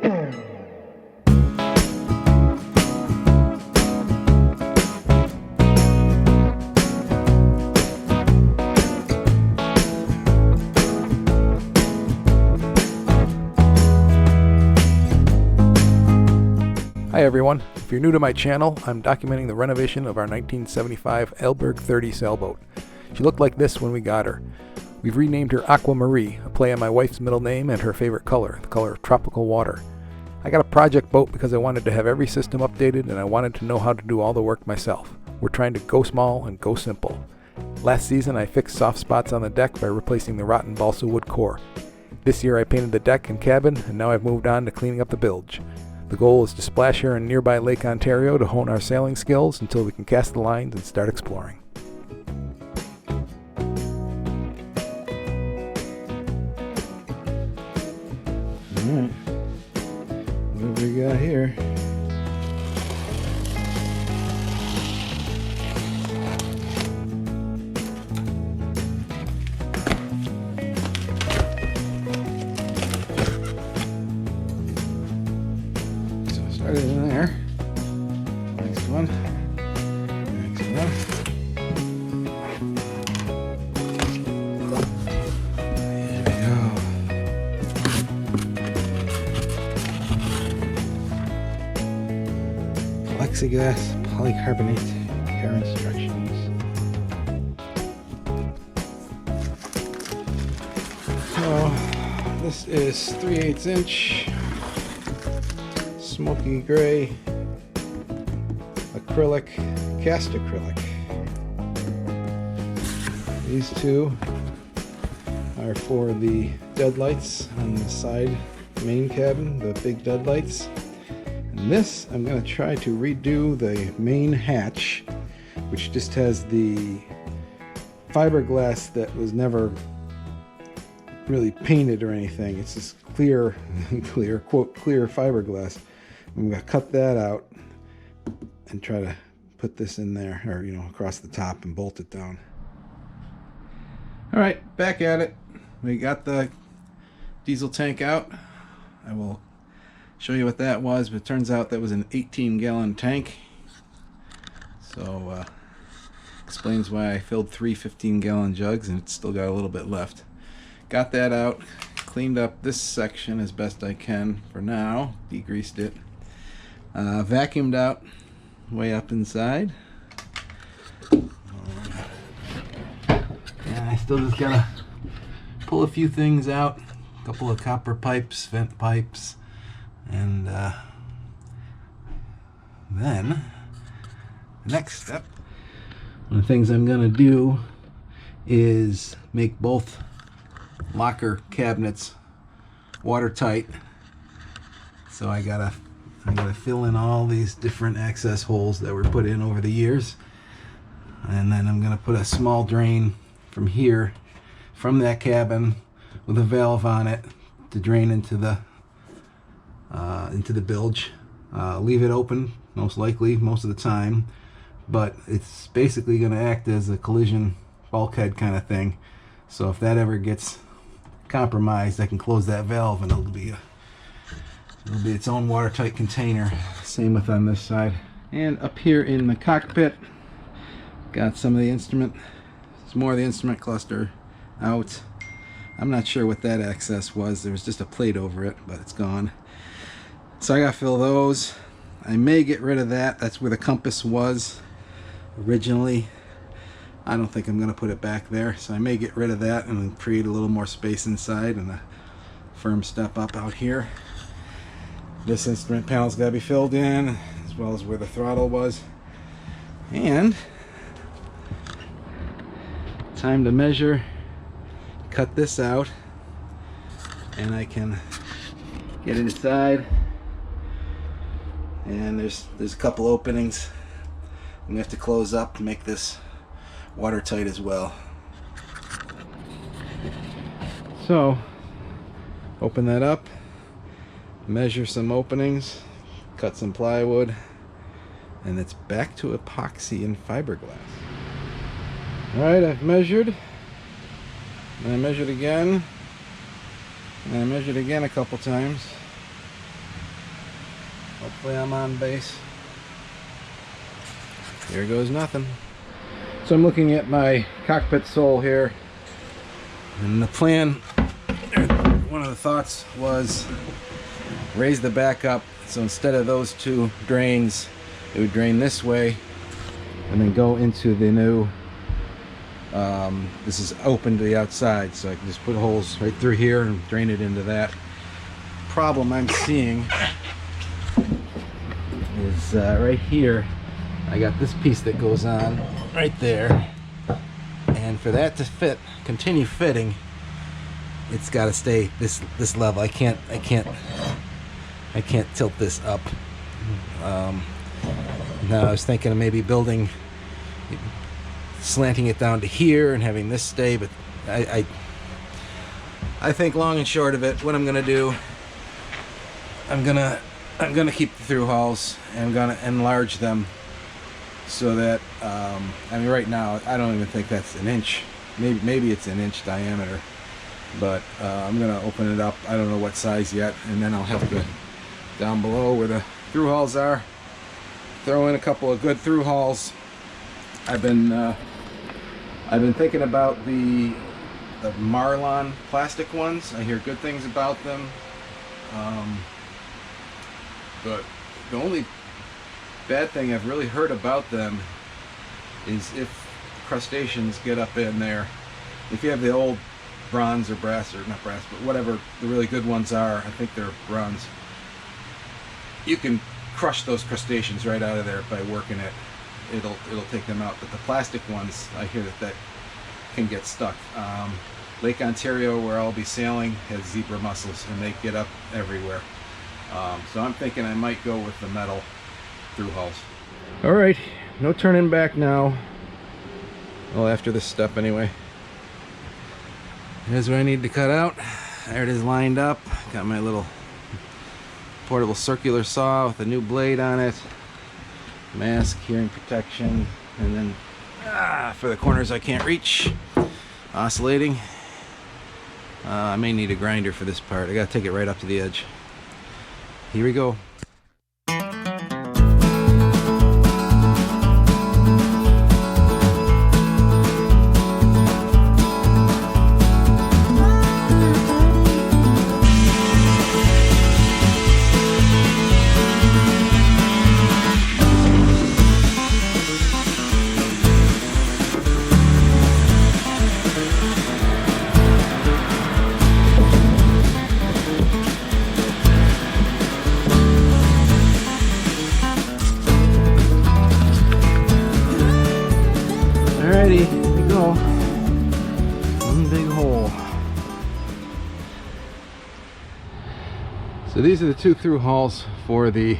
Hi everyone, if you're new to my channel, I'm documenting the renovation of our 1975 Alberg 30 sailboat. She looked like this when we got her. We've renamed her Aquamarie, a play on my wife's middle name and her favorite color, the color of tropical water. I got a project boat because I wanted to have every system updated and I wanted to know how to do all the work myself. We're trying to go small and go simple. Last season I fixed soft spots on the deck by replacing the rotten balsa wood core. This year I painted the deck and cabin, and now I've moved on to cleaning up the bilge. The goal is to splash here in nearby Lake Ontario to hone our sailing skills until we can cast the lines and start exploring. Alright, what do we got here? Started in there. Next one. Next one. There we go. Plexiglass polycarbonate care instructions. So this is 3/8 inch. Smoky gray acrylic, cast acrylic. These two are for the deadlights on the side main cabin, the big deadlights. And this, I'm going to try to redo the main hatch, which just has the fiberglass that was never really painted or anything. It's just clear, quote, clear fiberglass. I'm going to cut that out and try to put this in there, or across the top, and bolt it down. Alright, back at it. We got the diesel tank out. I will show you what that was, but it turns out that was an 18-gallon tank. So, explains why I filled 3 15-gallon jugs and it's still got a little bit left. Got that out, cleaned up this section as best I can for now, degreased it. Vacuumed out way up inside. And I still just gotta pull a few things out. A couple of copper pipes, vent pipes, and then the next step, one of the things I'm gonna do is make both locker cabinets watertight. So I gotta fill in all these different access holes that were put in over the years, and then I'm gonna put a small drain from here, from that cabin, with a valve on it to drain into the bilge. Leave it open most likely most of the time, but it's basically going to act as a collision bulkhead kind of thing. So if that ever gets compromised, I can close that valve and it'll be its own watertight container. Same with on this side. And up here in the cockpit, got some of the instrument. There's more of the instrument cluster out. I'm not sure what that access was. There was just a plate over it, but it's gone. So I gotta fill those. I may get rid of that. That's where the compass was originally. I don't think I'm gonna put it back there, so I may get rid of that and create a little more space inside and a firm step up out here. This instrument panel's gotta be filled in, as well as where the throttle was. And time to measure, cut this out, and I can get inside. And there's a couple openings I'm gonna have to close up and make this watertight as well. So open that up, measure some openings, cut some plywood, and it's back to epoxy and fiberglass. Alright, I've measured, and I measured again, and I measured again a couple times. Hopefully I'm on base. Here goes nothing. So I'm looking at my cockpit sole here, and the plan, one of the thoughts was raise the back up, so instead of those two drains, it would drain this way and then go into the new, this is open to the outside, so I can just put holes right through here and drain it into that. Problem I'm seeing is right here, I got this piece that goes on right there, and for that to fit, continue fitting, it's got to stay this level. I can't tilt this up. Now I was thinking of maybe slanting it down to here and having this stay, but I think long and short of it, what I'm gonna do, I'm gonna keep the through hulls, and I'm gonna enlarge them so that I mean, right now I don't even think that's an inch. Maybe it's an inch diameter, but I'm gonna open it up. I don't know what size yet, and then I'll have to, down below where the through hulls are, throw in a couple of good through hulls. I've been thinking about the Marlon plastic ones. I hear good things about them, but the only bad thing I've really heard about them is if crustaceans get up in there. If you have the old bronze or brass, or not brass, but whatever the really good ones are, I think they're bronze, you can crush those crustaceans right out of there by working it. It'll take them out. But the plastic ones, I hear that can get stuck. Lake Ontario, where I'll be sailing, has zebra mussels, and they get up everywhere. So I'm thinking I might go with the metal through hulls. All right, no turning back now. Well, after this step anyway. Here's what I need to cut out. There it is, lined up. Got my little portable circular saw with a new blade on it. Mask, hearing protection, and then for the corners I can't reach, oscillating. I may need a grinder for this part. I gotta take it right up to the edge. Here we go. Alrighty, here we go. One big hole. So these are the two through hulls for the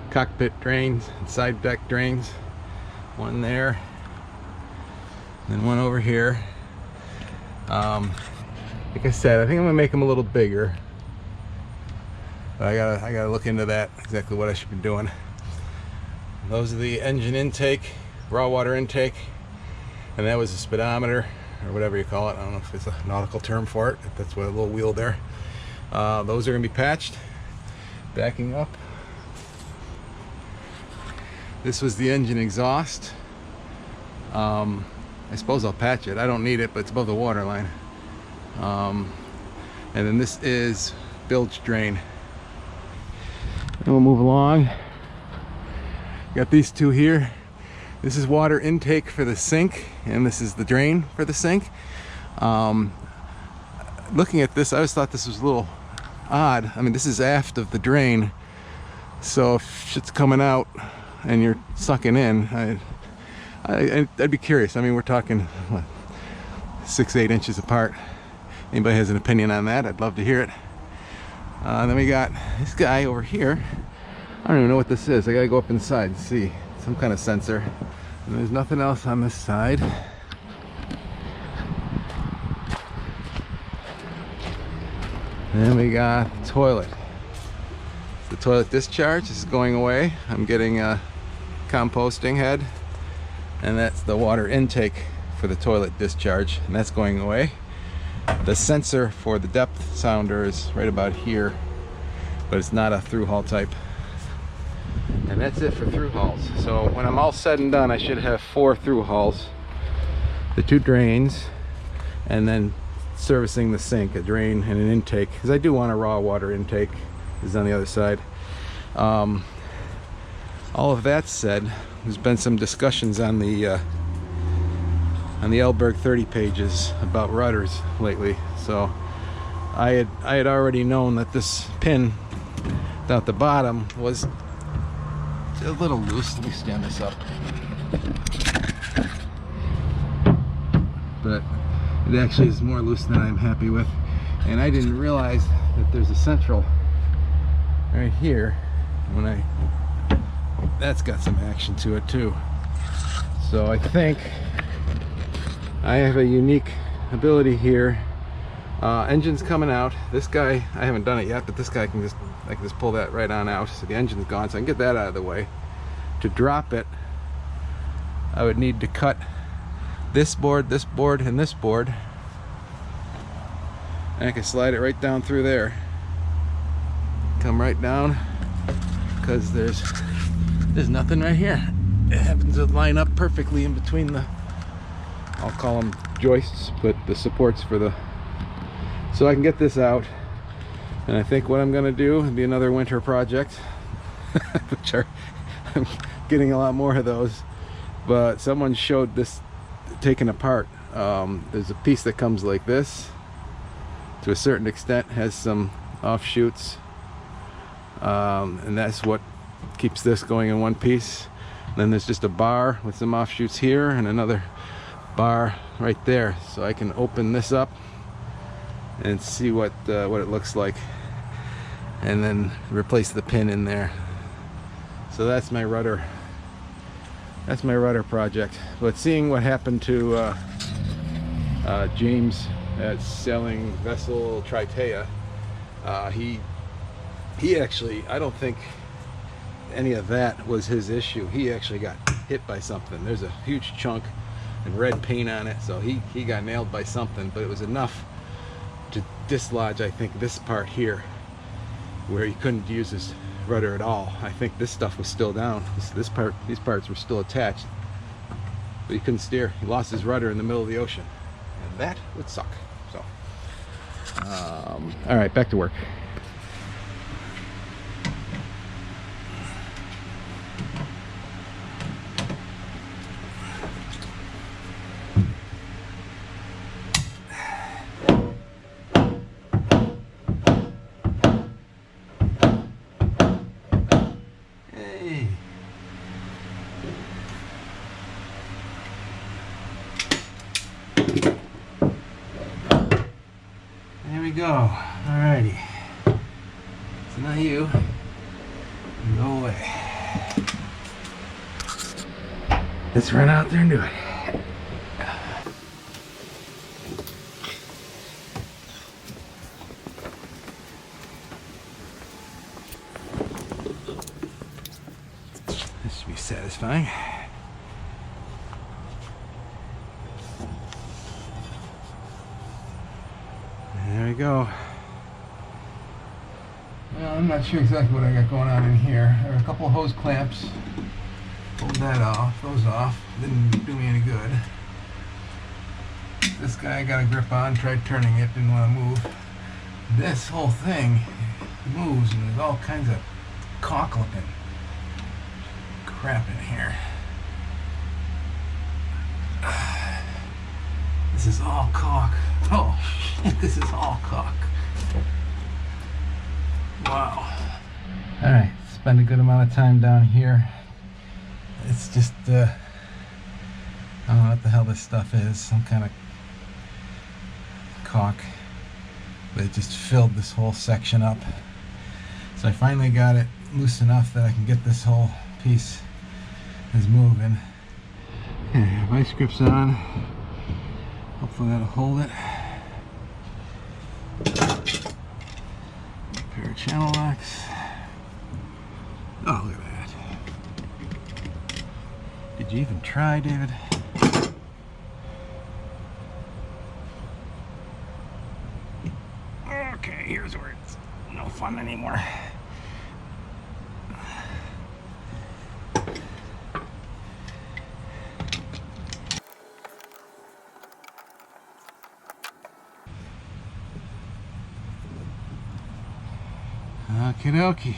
cockpit drains and side deck drains. One there, and then one over here. Like I said, I think I'm gonna make them a little bigger. But I gotta look into that, exactly what I should be doing. Those are the engine intake, raw water intake. And that was a speedometer, or whatever you call it. I don't know if it's a nautical term for it, if that's what a little wheel there. Those are going to be patched. Backing up. This was the engine exhaust. I suppose I'll patch it. I don't need it, but it's above the water line. And then this is bilge drain. And we'll move along. Got these two here. This is water intake for the sink, and this is the drain for the sink. Looking at this, I always thought this was a little odd. I mean, this is aft of the drain, so if shit's coming out and you're sucking in, I'd be curious. I mean, we're talking what, 6-8 inches apart. Anybody has an opinion on that? I'd love to hear it. Then we got this guy over here. I don't even know what this is. I gotta go up inside and see. Some kind of sensor. And there's nothing else on this side. Then we got the toilet. The toilet discharge is going away. I'm getting a composting head, and that's the water intake for the toilet discharge, and that's going away. The sensor for the depth sounder is right about here, but it's not a through hull type. And that's it for through hauls. So when I'm all said and done, I should have 4 through hauls, the 2 drains, and then servicing the sink, a drain and an intake, because I do want a raw water intake. Is on the other side. All of that said, there's been some discussions on the Alberg 30 pages about rudders lately. So I had already known that this pin down at the bottom was a little loose. Let me stand this up. But it actually is more loose than I'm happy with. And I didn't realize that there's a central right here. That's got some action to it too. So I think I have a unique ability here. Engine's coming out. This guy, I haven't done it yet, but this guy I can just pull that right on out. So the engine's gone, so I can get that out of the way. To drop it, I would need to cut this board, and this board, and I can slide it right down through there. Come right down, because there's nothing right here. It happens to line up perfectly in between the, I'll call them joists, but the supports for the, so I can get this out. And I think what I'm gonna do will be another winter project, which are, I'm getting a lot more of those, but someone showed this taken apart. There's a piece that comes like this, to a certain extent, has some offshoots, and that's what keeps this going in one piece. And then there's just a bar with some offshoots here and another bar right there, so I can open this up and see what it looks like, and then replace the pin in there. So that's my rudder. That's my rudder project. But seeing what happened to James at Sailing Vessel Tritea, he actually, I don't think any of that was his issue. He actually got hit by something. There's a huge chunk and red paint on it, so he got nailed by something, but it was enough to dislodge, I think, this part here, where he couldn't use his rudder at all. I think this stuff was still down. These parts were still attached, but he couldn't steer. He lost his rudder in the middle of the ocean, and that would suck. So all right, back to work. Go. Alrighty. So now you go away. Let's run out there and do it. This should be satisfying. There we go. Well, I'm not sure exactly what I got going on in here. There are a couple of hose clamps. Pulled that off. Those off. Didn't do me any good. This guy I got a grip on. Tried turning it. Didn't want to move. This whole thing moves, and there's all kinds of caulk-looking crap in here. This is all caulk. Oh shit, this is all caulk. Wow. Alright, spend a good amount of time down here. It's just, I don't know what the hell this stuff is. Some kind of caulk. But it just filled this whole section up. So I finally got it loose enough that I can get this whole piece is moving. Okay, vice grips on. Hopefully that'll hold it. A pair of channel locks. Oh, look at that. Did you even try, David? Okay, here's where it's no fun anymore. Okie dokie.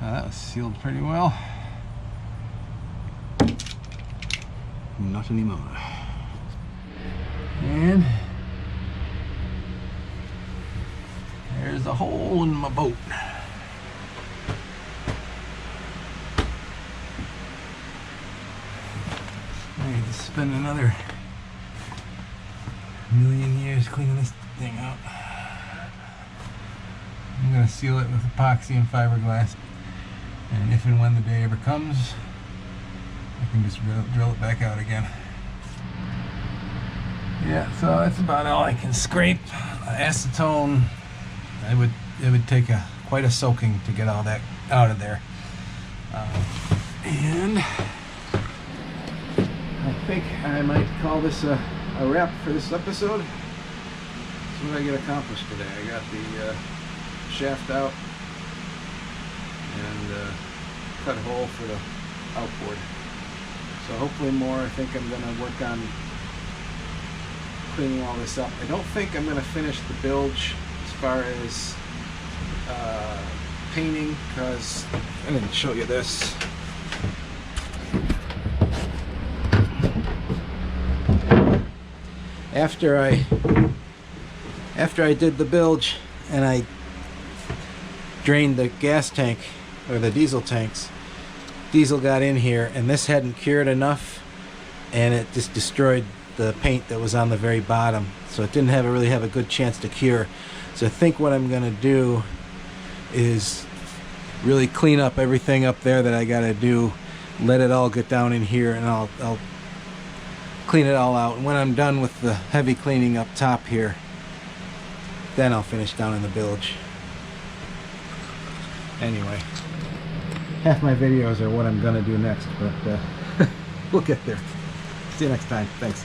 That was sealed pretty well. Not anymore. And there's a hole in my boat. I need to spend another million years cleaning this thing out. I'm going to seal it with epoxy and fiberglass, and if and when the day ever comes, I can just drill it back out again. Yeah, so that's about all I can scrape. Acetone, it would take quite a soaking to get all that out of there. And I think I might call this a wrap for this episode. So what did I get accomplished today? I got the shaft out and cut a hole for the outboard. So hopefully more. I think I'm going to work on cleaning all this up. I don't think I'm going to finish the bilge as far as painting, because I didn't show you this. After I did the bilge and I drained the gas tank or the diesel tanks, diesel got in here and this hadn't cured enough, and it just destroyed the paint that was on the very bottom, so it didn't really have a good chance to cure. So I think what I'm gonna do is really clean up everything up there that I gotta do, let it all get down in here, and I'll clean it all out. And when I'm done with the heavy cleaning up top here, then I'll finish down in the bilge. Anyway, half my videos are what I'm gonna do next, but we'll get there. See you next time. Thanks.